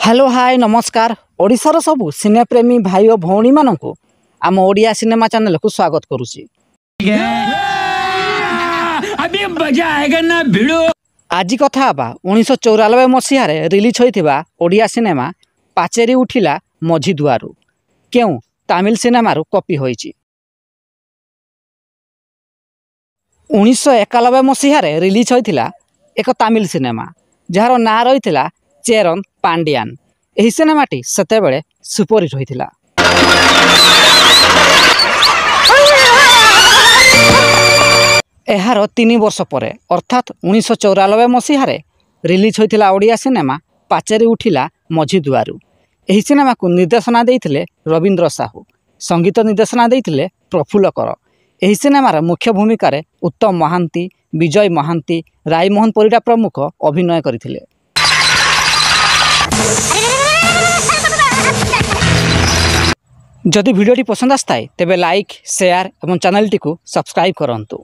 Hello hi नमस्कार ओडिशार सबु सिनेप्रेमी भाई और भौणी मानक आम ओडिया सिनेमा चैनल को स्वागत करुच्ची। अभी मजा आएगा ना भिड़ो। आज कथा 1994 मसीह रिलीज होइथिबा ओडिया सिनेमा पाचेरी उठिला मझी दुआरु केउ तमिल सिनेमारू कॉपी होइची। 1991 मसीह रिलीज होइथिला एक तमिल सिनेमा जार ना रही चेरन पांडियान। एही सिनेमाटी सेतेबेले सुपरहिट होइथिला। एहार 3 वर्ष परे अर्थात 1994 मसीह रिलीज होइथिला ओडिया सिनेमा पाचेरी उठिला मझी दुआरु। एही सिनेमा को निर्देशना देइथिले रविंद्र साहू, संगीत निर्देशना देइथिले प्रफुल्ल कर। एही सिनेमार मुख्य भूमिका रे उत्तम महांती, विजय महांती, रायमोहन परिडा प्रमुख अभिनय करथिले। जदि वीडियोटी पसंद आसताए तेबे लाइक, शेयर और चैनल टी को सब्सक्राइब करंतु।